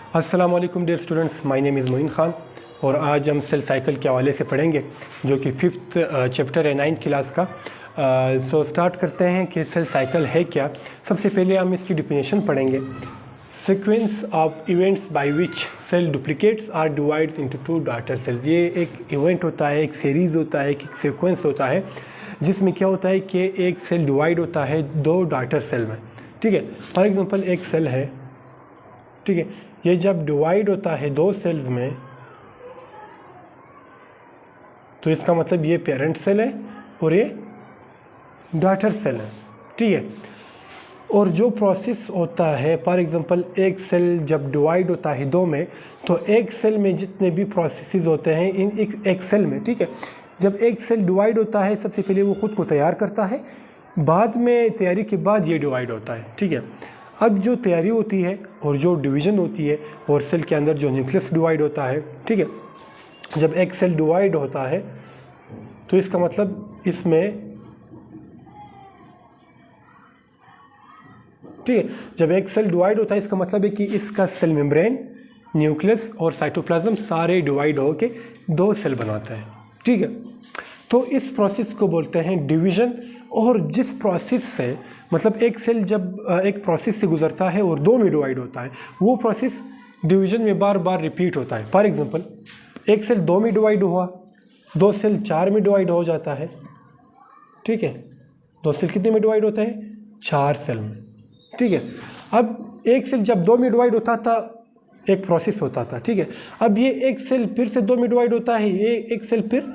अस्सलाम वालेकुम dear students, my name is Moin Khan और आज हम सेल साइकिल के हवाले से पढ़ेंगे जो कि 5th चैप्टर है 9th क्लास का। सो स्टार्ट करते हैं कि सेल साइकिल है क्या। सबसे पहले हम इसकी डिफिनेशन पढ़ेंगे। Sequence of events by which cell duplicates are divides into two daughter cells. ये एक इवेंट होता है, एक सीरीज़ होता है, एक सीक्वेंस होता है जिसमें क्या होता है कि एक सेल डिवाइड होता है दो डॉटर सेल में। ठीक है, फॉर एग्जांपल एक सेल है, ठीक है, ये जब डिवाइड होता है दो सेल्स में तो इसका मतलब ये पेरेंट सेल है और ये डॉटर सेल है। ठीक है, और जो प्रोसेस होता है, फॉर एग्जांपल एक सेल जब डिवाइड होता है दो में तो एक सेल में जितने भी प्रोसेसेस होते हैं इन एक सेल में, ठीक है, जब एक सेल डिवाइड होता है सबसे पहले वो ख़ुद को तैयार करता है, बाद में तैयारी के बाद ये डिवाइड होता है। ठीक है, अब जो तैयारी होती है और जो डिवीज़न होती है और सेल के अंदर जो न्यूक्लियस डिवाइड होता है, ठीक है, जब एक सेल डिवाइड होता है तो इसका मतलब इसमें, ठीक है, जब एक सेल डिवाइड होता है इसका मतलब है कि इसका सेल मेम्ब्रेन, न्यूक्लियस और साइटोप्लाज्म सारे डिवाइड होके दो सेल बनाते हैं। ठीक है, तो इस प्रोसेस को बोलते हैं डिवीज़न। और जिस प्रोसेस से, मतलब एक सेल जब एक प्रोसेस से गुजरता है और दो में डिवाइड होता है, वो प्रोसेस डिवीज़न में बार बार रिपीट होता है। फॉर एग्जांपल एक सेल दो में डिवाइड हुआ, दो सेल चार में डिवाइड हो जाता है। ठीक है, दो सेल कितने में डिवाइड होता है? चार सेल में। ठीक है, अब एक सेल जब दो में डिवाइड होता था एक प्रोसेस होता था। ठीक है, अब ये एक सेल फिर से दो में डिवाइड होता है, ये एक सेल फिर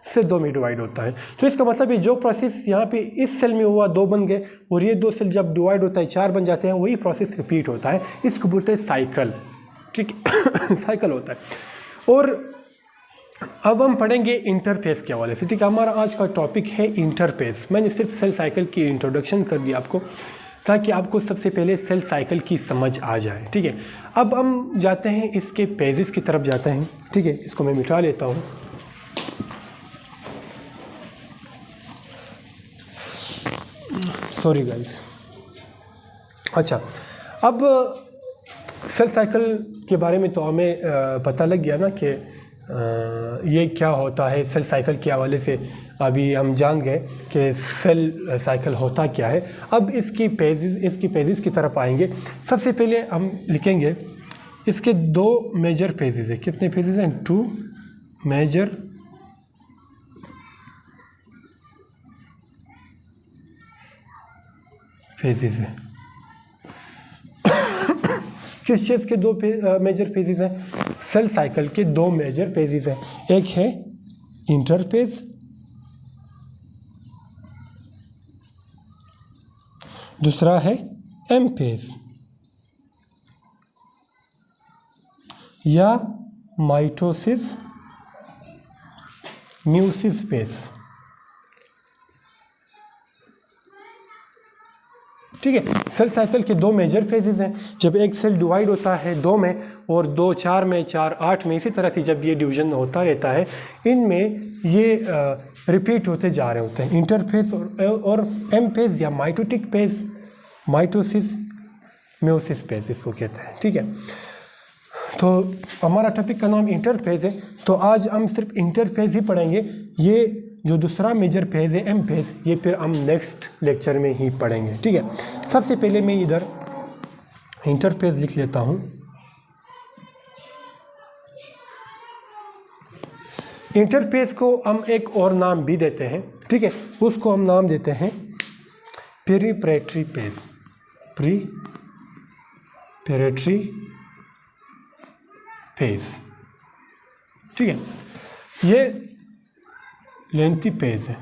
से दो में डिवाइड होता है। तो इसका मतलब है जो प्रोसेस यहाँ पे इस सेल में हुआ दो बन गए और ये दो सेल जब डिवाइड होता है चार बन जाते हैं, वही प्रोसेस रिपीट होता है। इसको बोलते हैं साइकिल। ठीक है, साइकिल होता है। और अब हम पढ़ेंगे इंटरफेस के हवाले से। ठीक है, हमारा आज का टॉपिक है इंटरफेस। मैंने सिर्फ सेल साइकिल की इंट्रोडक्शन कर दी आपको ताकि आपको सबसे पहले सेल साइकिल की समझ आ जाए। ठीक है, अब हम जाते हैं इसके पेजेस की तरफ जाते हैं। ठीक है, इसको मैं मिटा लेता हूँ। Sorry guys. अच्छा, अब सेल साइकिल के बारे में तो हमें पता लग गया ना कि ये क्या होता है। सेल साइकिल के हवाले से अभी हम जान गए कि सेल साइकिल होता क्या है। अब इसकी पेजेस की तरफ आएंगे। सबसे पहले हम लिखेंगे इसके दो मेजर पेजेस है। कितने पेजेस हैं? 2 मेजर फेजेस हैं। किस चीज़ के दो मेजर फेजेस हैं? सेल साइकिल के दो मेजर फेजेस हैं। एक है इंटरफेज, दूसरा है एम फेज या माइटोसिस म्यूसिस फेज। ठीक है, सेल साइकिल के दो मेजर फेजेस हैं। जब एक सेल डिवाइड होता है दो में और दो चार में, चार आठ में, इसी तरह से जब ये डिवीजन होता रहता है, इनमें ये रिपीट होते जा रहे होते हैं। इंटरफेज और एम फेज या mitotic phase, mitosis meiosis phase इसको कहते हैं। ठीक है, तो हमारा टॉपिक का नाम इंटरफेज है, तो आज हम सिर्फ इंटरफेज ही पढ़ेंगे। ये जो दूसरा मेजर फेज है एम फेज, ये फिर हम नेक्स्ट लेक्चर में ही पढ़ेंगे। ठीक है, सबसे पहले मैं इधर इंटरफेज लिख लेता हूँ। इंटरफेज को हम एक और नाम भी देते हैं। ठीक है, उसको हम नाम देते हैं पेरिफेररी फेज। पेरिफेररी फेज। ठीक है, ये लेंथी पेज है।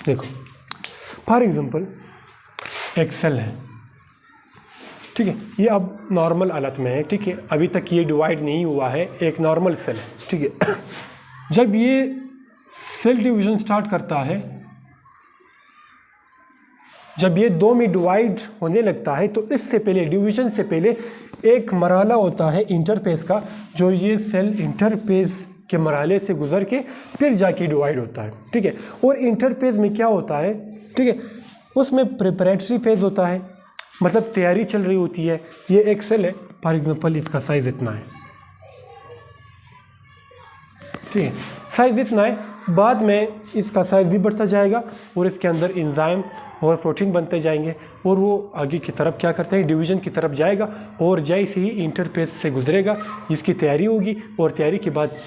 देखो, फॉर एग्जांपल एक सेल है। ठीक है, ये अब नॉर्मल हालत में है। ठीक है, अभी तक ये डिवाइड नहीं हुआ है, एक नॉर्मल सेल है। ठीक है, जब ये सेल डिवीजन स्टार्ट करता है, जब ये दो में डिवाइड होने लगता है, तो इससे पहले, डिवीजन से पहले एक मरहला होता है इंटरफेज का, जो ये सेल इंटरफेज के मरहले से गुजर के फिर जाके डिवाइड होता है। ठीक है, और इंटरफेज में क्या होता है? ठीक है, उसमें प्रिपरेटरी फेज होता है, मतलब तैयारी चल रही होती है। ये एक सेल है, फॉर एग्जांपल इसका साइज़ इतना है, ठीक है, साइज़ इतना है। बाद में इसका साइज़ भी बढ़ता जाएगा और इसके अंदर एंजाइम और प्रोटीन बनते जाएंगे और वो आगे की तरफ क्या करते हैं, डिवीज़न की तरफ जाएगा और जैसे ही इंटरफेज से गुजरेगा इसकी तैयारी होगी और तैयारी के बाद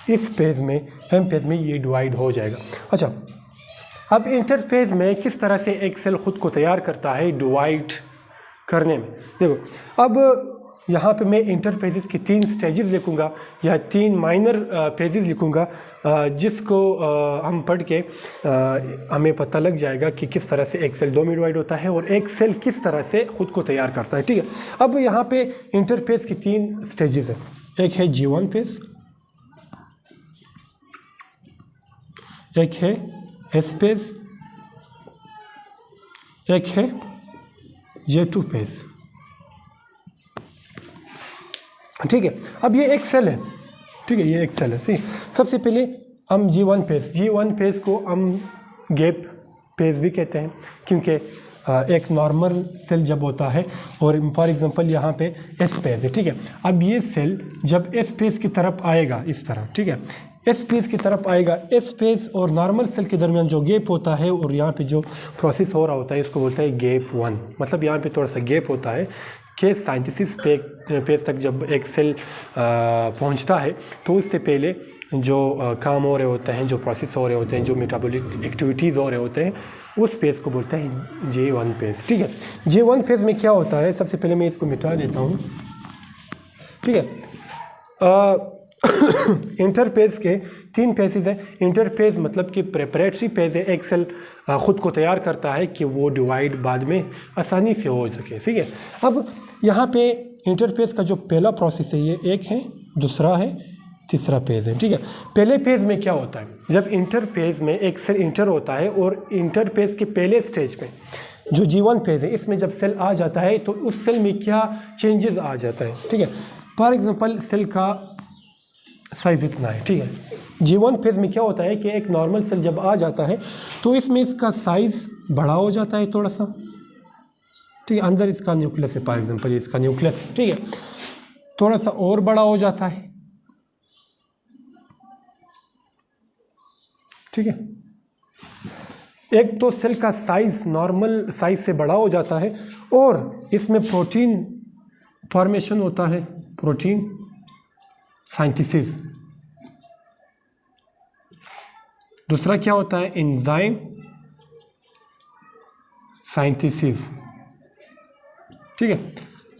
इस फेज़ में, एम फेज़ में ये डिवाइड हो जाएगा। अच्छा, अब इंटरफेज में किस तरह से एक सेल खुद को तैयार करता है डिवाइड करने में। देखो, अब यहाँ पे मैं इंटरफेजेस की 3 स्टेजेस लिखूँगा या 3 माइनर फेजेस लिखूँगा, जिसको हम पढ़ के हमें पता लग जाएगा कि किस तरह से एक सेल 2 में डिवाइड होता है और एक सेल किस तरह से खुद को तैयार करता है, ठीक है। अब यहाँ पे इंटरफेज की 3 स्टेजेस हैं। एक है G1 फेज, एक है S फेज, एक है J2 फेज, ठीक है। अब ये एक सेल है, ठीक है, ये एक सेल है। सी, सबसे पहले हम G1 फेज को हम गैप फेज भी कहते हैं, क्योंकि एक नॉर्मल सेल जब होता है और फॉर एग्जांपल यहाँ पे S फेज है, ठीक है। अब ये सेल जब S फेज की तरफ आएगा इस तरह, ठीक है, S फेज की तरफ आएगा, S फेज और नॉर्मल सेल के दरमियान जो गैप होता है और यहाँ पे जो प्रोसेस हो रहा होता है इसको बोलते हैं गैप 1। मतलब यहाँ पे थोड़ा सा गैप होता है कि साइंटिसिस फेज तक जब एक सेल पहुंचता है तो उससे पहले जो काम हो रहे होते हैं, जो प्रोसेस हो रहे होते हैं, जो मेटाबॉलिक एक्टिविटीज़ हो रहे होते हैं, उस फेज को बोलते हैं J1 फेज, ठीक है। J1 फेज में क्या होता है, सबसे पहले मैं इसको मिटा देता हूँ, ठीक है। इंटरफेज के 3 फेजेस हैं। इंटरफेज मतलब कि प्रेपरेटरी फेज है, एक सेल खुद को तैयार करता है कि वो डिवाइड बाद में आसानी से हो सके, ठीक है। अब यहाँ पे इंटरफेज का जो पहला प्रोसेस है ये एक है, दूसरा है, तीसरा फेज है, ठीक है। पहले फेज में क्या होता है, जब इंटरफेज में एक सेल इंटर होता है और इंटरफेज के पहले स्टेज में जो G1 फेज है इसमें जब सेल आ जाता है तो उस सेल में क्या चेंजेस आ जाता है, ठीक है। फॉर एग्जांपल सेल का साइज़ इतना है, ठीक है। G1 फेज में क्या होता है कि एक नॉर्मल सेल जब आ जाता है तो इसमें इसका साइज़ बड़ा हो जाता है थोड़ा सा, ठीक है। अंदर इसका न्यूक्लियस है, फॉर एग्जांपल इसका न्यूक्लियस, ठीक है, थोड़ा सा और बड़ा हो जाता है, ठीक है। एक तो सेल का साइज़ नॉर्मल साइज से बड़ा हो जाता है और इसमें प्रोटीन फॉर्मेशन होता है, प्रोटीन सिंथेसिस। दूसरा क्या होता है, एंजाइम सिंथेसिस, ठीक है।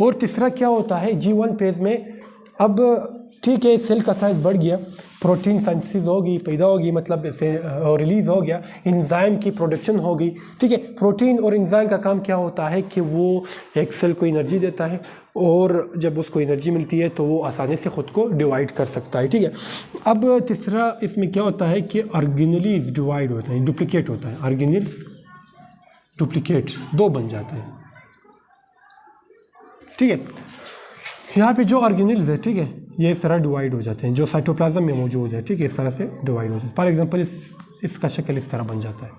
और तीसरा क्या होता है G1 फेज में, अब ठीक है सेल का साइज बढ़ गया, प्रोटीन सिंथेसिस होगी, पैदा होगी, मतलब इसे रिलीज हो गया, एंजाइम की प्रोडक्शन हो गई, ठीक है। प्रोटीन और एंजाइम का काम क्या होता है कि वो एक सेल को एनर्जी देता है और जब उसको एनर्जी मिलती है तो वो आसानी से ख़ुद को डिवाइड कर सकता है, ठीक है। अब तीसरा इसमें क्या होता है कि ऑर्गेनेल्स डिवाइड होता है, डुप्लीकेट होता है, ऑर्गेनेल्स डुप्लीकेट 2 बन जाता है, ठीक है। यहाँ पे जो ऑर्गेनेल्स है, ठीक है, ये इस तरह डिवाइड हो जाते हैं, जो साइटोप्लाज्म में मौजूद है, ठीक है, इस तरह से डिवाइड हो जाता है। फॉर एग्जांपल इसका शक्ल इस तरह बन जाता है,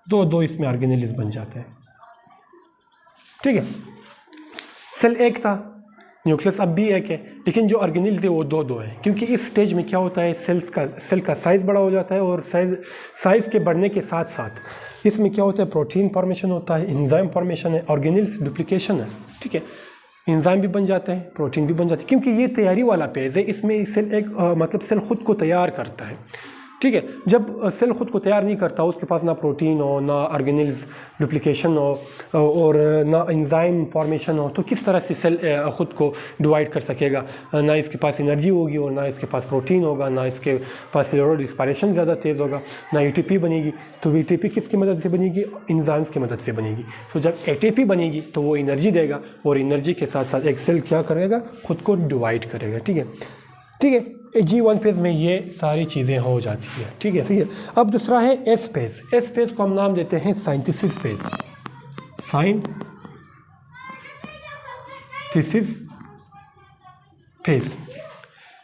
2 इसमें ऑर्गेनेल्स बन जाते हैं, ठीक है। सेल एक था, न्यूक्लियस अब भी एक है, लेकिन जो ऑर्गेनेल्स है वो 2 हैं, क्योंकि इस स्टेज में क्या होता है सेल का साइज़ बड़ा हो जाता है और साइज़ के बढ़ने के साथ साथ इसमें क्या होता है, प्रोटीन फॉर्मेशन होता है, एंजाइम फॉर्मेशन है, ऑर्गेनेल्स डुप्लीकेशन है, ठीक है। एंजाइम भी बन जाते हैं, प्रोटीन भी बन जाते हैं, क्योंकि ये तैयारी वाला फेज है। इसमें सेल एक मतलब सेल खुद को तैयार करता है, ठीक है। जब सेल खुद को तैयार नहीं करता, उसके पास ना प्रोटीन हो, ना ऑर्गेनेल्स डुप्लीकेशन हो और ना एंजाइम फॉर्मेशन हो, तो किस तरह से सेल खुद को डिवाइड कर सकेगा। ना इसके पास एनर्जी होगी और ना इसके पास प्रोटीन होगा, ना इसके पास सेलुलर रिस्पायरेशन ज़्यादा तेज़ होगा, ना ATP बनेगी। तो ATP किसकी मदद से बनेगी, एंजाइम्स की मदद से बनेगी। तो जब ATP बनेगी तो वो एनर्जी देगा और एनर्जी के साथ साथ एक सेल क्या करेगा, खुद को डिवाइड करेगा, ठीक है, ठीक है। G1 फेज में ये सारी चीज़ें हो जाती है, ठीक है, सही है। अब दूसरा है S फेज। S फेज को हम नाम देते हैं synthesis phase, synthesis phase.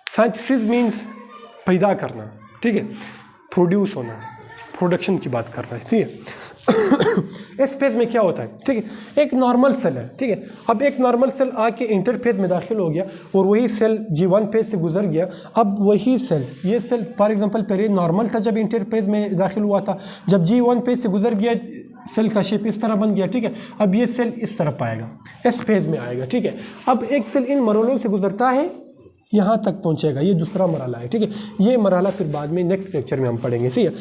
Synthesis means पैदा करना, ठीक है, प्रोड्यूस होना, प्रोडक्शन की बात कर रहा है, सही है। एस फेज में क्या होता है, ठीक है, एक नॉर्मल सेल है, ठीक है। अब एक नॉर्मल सेल आके इंटरफेज में दाखिल हो गया और वही सेल G1 फेज से गुजर गया। अब वही सेल, ये सेल फॉर एग्जांपल पहले नॉर्मल था जब इंटरफेज में दाखिल हुआ था, जब G1 फेज से गुजर गया सेल का शेप इस तरह बन गया, ठीक है। अब ये सेल इस तरफ आएगा, एस फेज में आएगा, ठीक है। अब एक सेल इन मरहलों से गुजरता है, यहाँ तक पहुँचेगा, ये दूसरा मरहला है, ठीक है। ये मरहला फिर बाद में नेक्स्ट लेक्चर में हम पढ़ेंगे, सही है।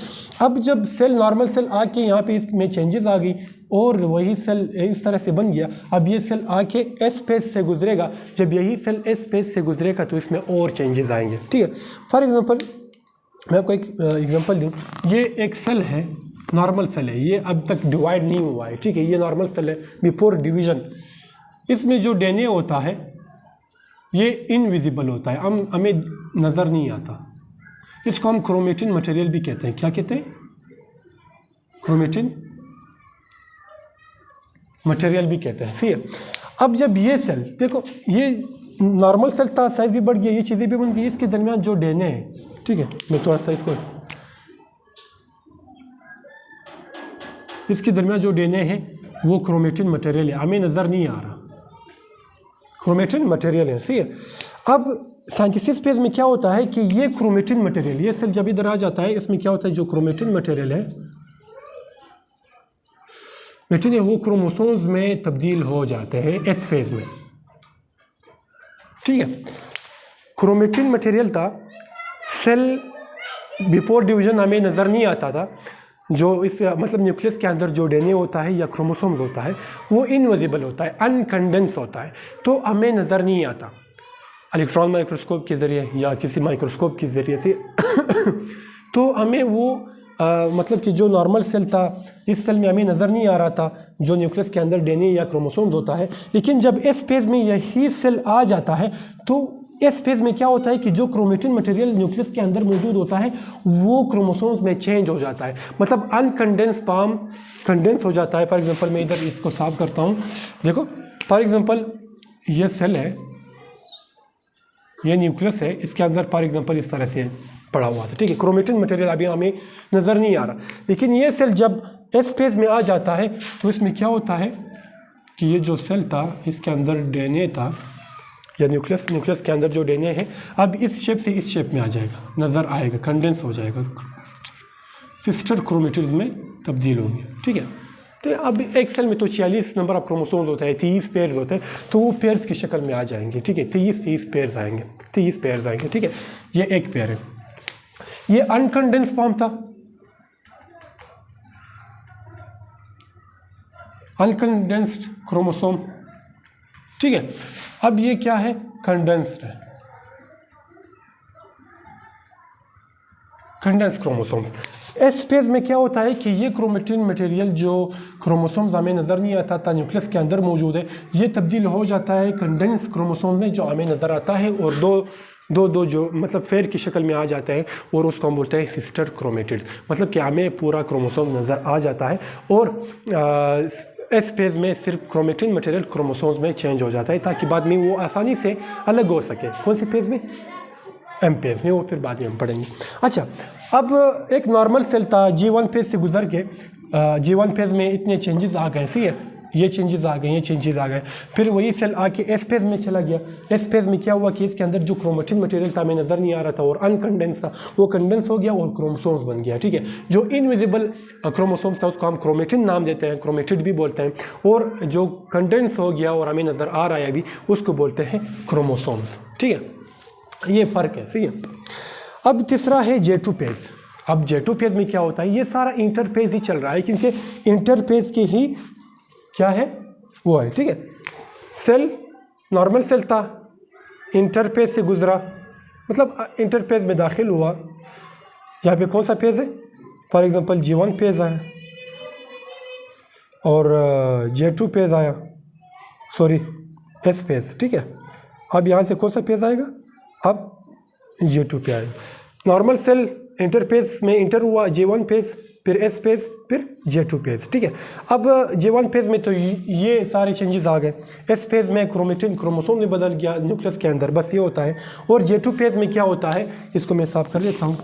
अब जब सेल नॉर्मल सेल आके यहाँ पे इसमें चेंजेस आ गई और वही सेल इस तरह से बन गया। अब ये सेल आके एस फेज से गुजरेगा, जब यही सेल एस फेज से गुजरेगा तो इसमें और चेंजेस आएंगे, ठीक है। फॉर एग्जांपल मैं आपको एक एग्जांपल दूँ, ये एक सेल है, नॉर्मल सेल है, ये अब तक डिवाइड नहीं हुआ है, ठीक है। ये नॉर्मल सेल है बिफोर डिवीजन। इसमें जो डीएनए होता है ये इनविजिबल होता है, हमें नज़र नहीं आता। इसको हम क्रोमेटिन मटेरियल भी कहते हैं। क्या कहते हैं? क्रोमेटिन मटेरियल भी कहते हैं, सही है। अब जब ये सेल देखो, ये नॉर्मल सेल था, साइज भी बढ़ गया, ये चीज़ें भी बन गई, इसके दरमियान जो डीएनए है, ठीक है, मैं थोड़ा सा इसके दरमियान जो डीएनए है वो क्रोमेटिन मटेरियल है, हमें नज़र नहीं आ रहा, क्रोमेटिन मटेरियल है, सही है। अब साइंटिसिस फेज में क्या होता है कि ये क्रोमेटिन मटेरियल, ये सेल जब इधर आ जाता है, इसमें क्या होता है, जो क्रोमेटिन मटेरियल है वो क्रोमोसोम्स में तब्दील हो जाते हैं एस फेज में, ठीक है। क्रोमेटिन मटेरियल था, सेल बिफोर डिवीजन हमें नज़र नहीं आता था, जो इस मतलब न्यूक्लियस के अंदर जो डीएनए होता है या क्रोमोसोम्स होता है वो इनविजिबल होता है, अनकंडेंस होता है, तो हमें नज़र नहीं आता इलेक्ट्रॉन माइक्रोस्कोप के ज़रिए या किसी माइक्रोस्कोप के ज़रिए से तो हमें वो मतलब कि जो नॉर्मल सेल था, इस सेल में हमें नज़र नहीं आ रहा था जो न्यूक्लियस के अंदर डीएनए या क्रोमोसोम्स होता है। लेकिन जब एस फेज में यही सेल आ जाता है तो इस फेज में क्या होता है कि जो क्रोमेटिन मटेरियल न्यूक्लियस के अंदर मौजूद होता है वो क्रोमोसोम्स में चेंज हो जाता है, मतलब अनकंडेंस फॉर्म कंडेंस हो जाता है। फॉर एग्जांपल मैं इधर इसको साफ करता हूँ, देखो फॉर एग्जांपल ये सेल है, ये न्यूक्लियस है, इसके अंदर फॉर एग्जांपल इस तरह से पड़ा हुआ था, ठीक है। क्रोमेटिन मटेरियल अभी हमें नज़र नहीं आ रहा, लेकिन ये सेल जब एस फेज में आ जाता है तो इसमें क्या होता है कि ये जो सेल था इसके अंदर डीएनए था या न्यूक्लियस के अंदर जो डीएनए है अब इस शेप से इस शेप में आ जाएगा, नज़र आएगा, कंडेंस हो जाएगा, सिस्टर क्रोमेटिड्स में तब्दील होंगे, ठीक है। तो अब एक सेल में तो 46 नंबर ऑफ क्रोमोसोम्स होता है, 30 पेयर्स होते हैं, तो वो पेयर्स की शक्ल में आ जाएंगे, ठीक है। 30 पेयर्स आएंगे, 30 पेयर्स आएंगे, ठीक है। ये एक पेयर है, ये अनकंडेंस फॉर्म था, अनकंडेंस्ड क्रोमोसोम, ठीक है। अब ये क्या है, कंडेंस्ड है, कंडेंस्ड क्रोमोसोम्स। इस फेज में क्या होता है कि ये क्रोमेटिन मटेरियल जो क्रोमोसोम्स हमें नज़र नहीं आता था न्यूक्लियस के अंदर मौजूद है, ये तब्दील हो जाता है कंडेंस क्रोमोसोम में जो हमें नज़र आता है, और दो जो मतलब फेयर की शक्ल में आ जाते हैं, और उसको हम बोलते हैं सिस्टर क्रोमेटिड्स, मतलब कि हमें पूरा क्रोमोसोम नज़र आ जाता है। और इस फेज में सिर्फ क्रोमेटिन मटेरियल क्रोमोसोम्स में चेंज हो जाता है ताकि बाद में वो आसानी से अलग हो सके। कौन सी फेज में? एम फेज में, वो फिर बाद में हम पढ़ेंगे। अच्छा, अब एक नॉर्मल सेल था, G1 फेज से गुजर के G1 फेज में इतने चेंजेस आ गए, सही है, ये चेंजेस आ गए, ये चेंजेस आ गए, फिर वही सेल आके एस फेज में चला गया। एस फेज में क्या हुआ कि इसके अंदर जो क्रोमेटिन मटेरियल था हमें नज़र नहीं आ रहा था और अनकंडेंस था, वो कंडेंस हो गया और क्रोमोसोम्स बन गया, ठीक है। जो इनविजिबल क्रोमोसोम्स था उसको हम क्रोमेटिन नाम देते हैं, क्रोमेटिड भी बोलते हैं, और जो कंडेंस हो गया और हमें नज़र आ रहा है अभी उसको बोलते हैं क्रोमोसोम्स, ठीक है। ये फ़र्क है, सही है। अब तीसरा है J2 फेज। अब J2 फेज में क्या होता है, ये सारा इंटरफेज ही चल रहा है क्योंकि इंटरफेज की ही क्या है वो है, ठीक है। सेल नॉर्मल सेल था, इंटरफेज से गुजरा, मतलब इंटरफेज में दाखिल हुआ। यहाँ पे कौन सा फेज है, फॉर एग्जांपल G1 फेज आया और J2 फेज आया, सॉरी S फेज, ठीक है। अब यहाँ से कौन सा फेज आएगा, अब J2 पे आएगा। नॉर्मल सेल इंटरफेज में इंटर हुआ, J1 फेज, फिर S फेज, फिर J2 फेज, ठीक है। अब J1 फेज में तो ये सारे चेंजेस आ गए, S फेज में क्रोमेटिन क्रोमोसोम में बदल गया न्यूक्लियस के अंदर, बस ये होता है। और J2 फेज में क्या होता है, इसको मैं साफ कर देता हूँ।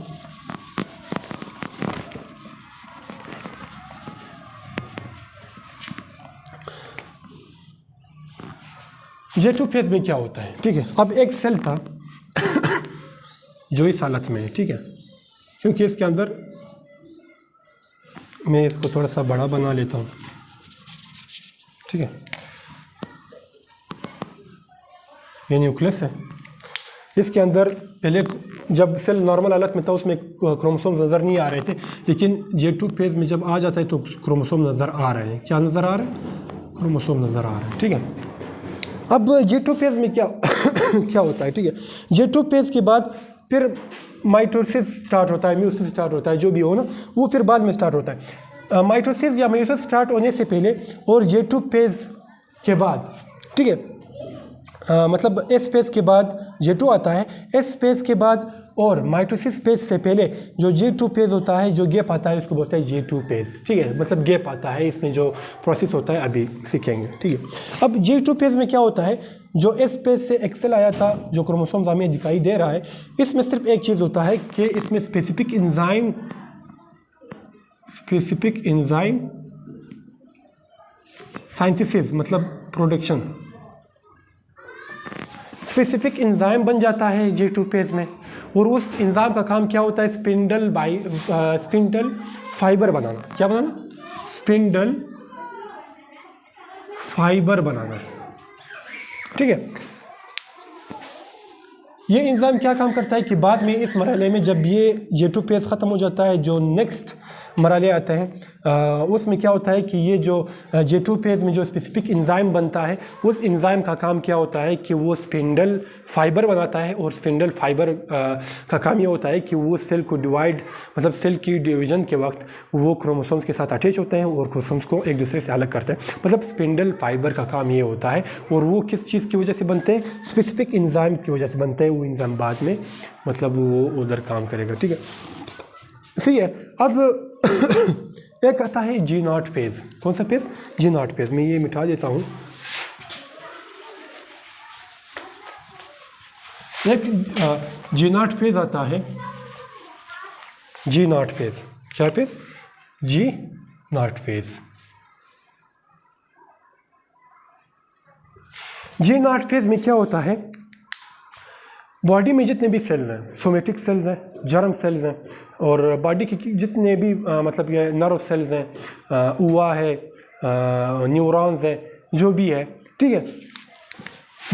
J2 फेज में क्या होता है, ठीक है। अब एक सेल था जो इस हालत में है, ठीक है, क्योंकि इसके अंदर मैं इसको थोड़ा सा बड़ा बना लेता हूँ, ठीक है। ये न्यूक्लियस है, इसके अंदर पहले जब सेल नॉर्मल हालत में था उसमें क्रोमोसोम्स नज़र नहीं आ रहे थे, लेकिन J2 फेज में जब आ जाता है तो क्रोमोसोम नज़र आ रहे हैं। क्या नज़र आ रहा है? क्रोमोसोम नज़र आ रहा है, ठीक है। अब J2 फेज में क्या क्या होता है, ठीक है। J2 फेज के बाद फिर माइटोसिस स्टार्ट होता है, म्यूसिस स्टार्ट होता है, जो भी हो ना, वो फिर बाद में स्टार्ट होता है। माइटोसिस या म्यूसिस स्टार्ट होने से पहले और J2 फेज के बाद, ठीक है, मतलब एस फेज के बाद J2 आता है, एस फेज के बाद और माइटोसिस फेज से पहले जो J2 फेज होता है, जो गैप आता है उसको बोलते हैं J2 फेज, ठीक है। मतलब गैप आता है, इसमें जो प्रोसेस होता है अभी सीखेंगे, ठीक है। अब J2 फेज में क्या होता है, जो एस फेज से एक्सेल आया था, जो क्रोमोसोम्स हमें दिखाई दे रहा है, इसमें सिर्फ एक चीज़ होता है कि इसमें स्पेसिफिक एंजाइम साइंथिसिस मतलब प्रोडक्शन, स्पेसिफिक एंजाइम बन जाता है J2 फेज में, और उस एंजाइम का काम क्या होता है, स्पिंडल फाइबर बनाना। क्या बनाना? स्पिंडल फाइबर बनाना, ठीक है। ये एंजाइम क्या काम करता है कि बाद में इस मरहले में जब ये J2 फेज ख़त्म हो जाता है, जो नेक्स्ट मरहले आते हैं, उसमें क्या होता है कि ये जो J2 फेज में जो स्पेसिफिक एंजाइम बनता है, उस एंजाइम का काम क्या होता है कि वो स्पिंडल फाइबर बनाता है, और स्पिंडल फाइबर का काम ये होता है कि वो सेल को डिवाइड, मतलब सेल की डिवीजन के वक्त वो क्रोमोसोम्स के साथ अटैच होते हैं और क्रोमोसोम्स को एक दूसरे से अलग करते हैं। मतलब स्पिंडल फाइबर का काम ये होता है, और वो किस चीज़ की वजह से बनते हैं, स्पेसिफिक एंजाइम की वजह से बनते हैं। वो एंजाइम बाद में मतलब वो उधर काम करेगा, ठीक है, सही है। अब एक आता है G0 फेज। कौन सा फेज? G0 phase. मैं ये मिटा देता हूँ। एक G0 फेज आता है, G0 फेज। क्या phase? G0 phase. G0 phase में क्या होता है, बॉडी में जितने भी सेल्स हैं, सोमेटिक सेल्स हैं, जर्म सेल्स हैं, और बॉडी के जितने भी मतलब ये नर्व सेल्स हैं, ऊआ है, न्यूरॉन्स हैं, जो भी है, ठीक है।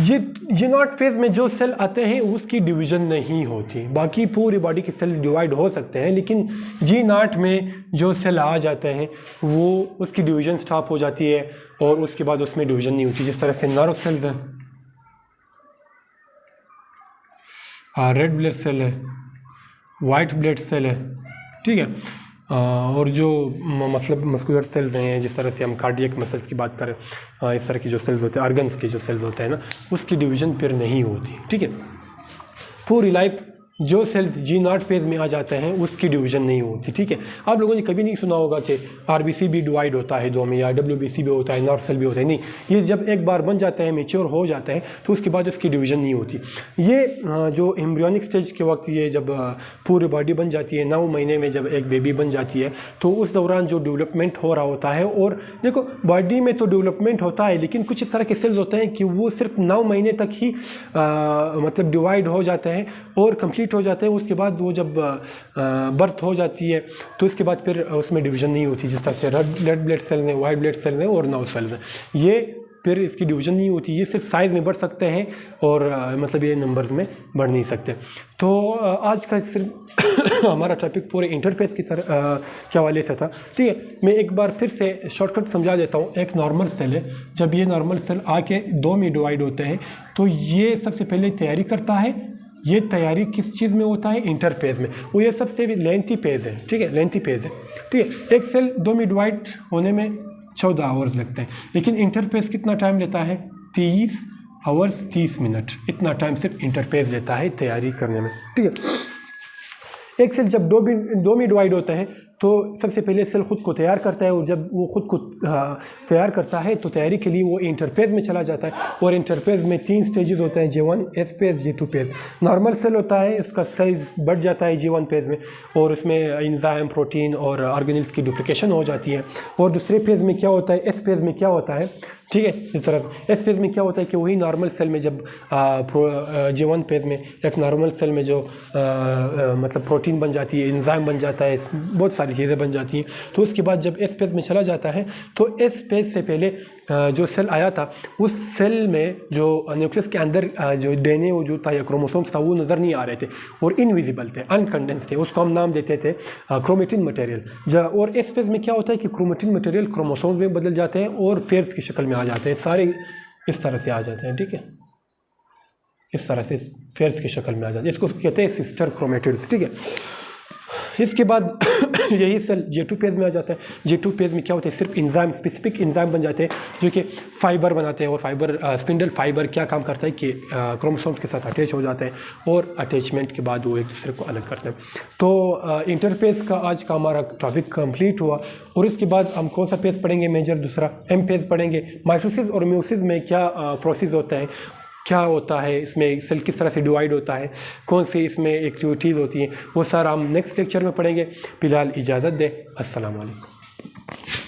G0 फेज में जो सेल आते हैं उसकी डिवीजन नहीं होती, बाकी पूरी बॉडी के सेल डिवाइड हो सकते हैं, लेकिन G0 में जो सेल आ जाते हैं वो उसकी डिवीजन स्टॉप हो जाती है, और उसके बाद उसमें डिवीजन नहीं होती। जिस तरह से नर्व सेल्स हैं, रेड ब्लड सेल है, वाइट ब्लड सेल है, ठीक है, और जो मतलब मस्कुलर सेल्स हैं, जिस तरह से हम कार्डियक मसल्स की बात करें, इस तरह की जो सेल्स होते हैं, ऑर्गन्स के जो सेल्स होते हैं ना, उसकी डिवीजन फिर नहीं होती, ठीक है। पूरी लाइफ जो सेल्स G0 फेज में आ जाते हैं उसकी डिवीजन नहीं होती, ठीक है। आप लोगों ने कभी नहीं सुना होगा कि RBC भी डिवाइड होता है दो में, या WBC भी होता है, नर्व सेल भी होता है, नहीं। ये जब एक बार बन जाते हैं, मेच्योर हो जाते हैं, तो उसके बाद उसकी डिवीजन नहीं होती। ये जो एम्ब्रियोनिक स्टेज के वक्त ये जब पूरी बॉडी बन जाती है, 9 महीने में जब एक बेबी बन जाती है, तो उस दौरान जो डेवलपमेंट हो रहा होता है, और देखो बॉडी में तो डेवलपमेंट होता है, लेकिन कुछ इस तरह के सेल्स होते हैं कि वो सिर्फ 9 महीने तक ही मतलब डिवाइड हो जाते हैं और कंप्लीट हो जाते हैं। उसके बाद वो जब बर्थ हो जाती है तो उसके बाद फिर उसमें डिवीजन नहीं होती, जिस तरह से रेड ब्लड सेल हैं, वाइट ब्लड सेल हैं और नर्व सेल्स हैं, ये फिर इसकी डिवीजन नहीं होती। ये सिर्फ साइज़ में बढ़ सकते हैं और मतलब ये नंबर्स में बढ़ नहीं सकते। तो आज का सिर्फ हमारा टॉपिक पूरे इंटरफेस की तरह के हवाले से था, ठीक है। मैं एक बार फिर से शॉर्टकट समझा देता हूँ। एक नॉर्मल सेल है, जब ये नॉर्मल सेल आके 2 में डिवाइड होते हैं तो ये सबसे पहले तैयारी करता है। ये तैयारी किस चीज़ में होता है? इंटरफेज में। वो ये सबसे लेंथी पेज है, ठीक है, लेंथी पेज है, ठीक है। एक सेल 2 में डिवाइड होने में 14 आवर्स लगते हैं, लेकिन इंटरफेस कितना टाइम लेता है? 30 आवर्स 30 मिनट। इतना टाइम सिर्फ इंटरफेस लेता है तैयारी करने में, ठीक है। एक सेल जब 2 में डिवाइड होता है तो सबसे पहले सेल खुद को तैयार करता है, और जब वो खुद को तैयार करता है तो तैयारी के लिए वो इंटरफेज में चला जाता है। और इंटरफेज में 3 स्टेजेस होते हैं, J1 S phase, J2 phase. Normal cell होता है, उसका साइज़ बढ़ जाता है J1 फेज में, और उसमें एंजाइम, प्रोटीन और ऑर्गेनेल्स की डुप्लिकेशन हो जाती है। और दूसरे फेज में क्या होता है? एस फेज में क्या होता है ठीक है। इस तरह से एस फेज़ में क्या होता है कि वही नॉर्मल सेल में जब J1 फेज़ में एक नॉर्मल सेल में जो मतलब प्रोटीन बन जाती है, एंजाइम बन जाता है, बहुत सारी चीज़ें बन जाती हैं। तो उसके बाद जब एस फेज़ में चला जाता है तो एस फेज़ से पहले जो सेल आया था उस सेल में जो न्यूक्लियस के अंदर जो डीएनए वजूद था या क्रोमोसोम्स था वो नज़र नहीं आ रहे थे और इनविजिबल थे, अनकंडेंस थे। उसको हम नाम देते थे क्रोमेटिन मटेरियल। और एस फेज़ में क्या होता है कि क्रोमेटिन मटेरियल क्रोमोसोम्स में बदल जाते हैं और फेज़ की शक्ल में आ जाते हैं, सारे इस तरह से आ जाते हैं। ठीक है, इस तरह से फेज़ की शक्ल में आ जाते हैं, इसको कहते हैं सिस्टर क्रोमेटिड्स। ठीक है, इसके बाद यही सेल J2 फेज़ में आ जाता है। J2 फेज़ में क्या होता है, सिर्फ इंजाइम, स्पेसिफिक इंजाइम बन जाते हैं जो कि फाइबर बनाते हैं। और फाइबर स्पिंडल फाइबर क्या काम करता है कि क्रोमोसोम्स के साथ अटैच हो जाते हैं और अटैचमेंट के बाद वो एक दूसरे को अलग करते हैं। तो इंटरफेज़ का आज का हमारा टॉपिक कंप्लीट हुआ। और इसके बाद हम कौन सा फेज़ पढ़ेंगे मेजर, दूसरा एम फेज़ पढ़ेंगे। माइटोसिस और म्यूसिस में क्या प्रोसेस होता है, क्या होता है, इसमें सेल किस तरह से डिवाइड होता है, कौन सी इसमें एक्टिविटीज़ होती हैं, वो सारा हम नेक्स्ट लेक्चर में पढ़ेंगे। फिलहाल इजाज़त दें, अस्सलाम वालेकुम।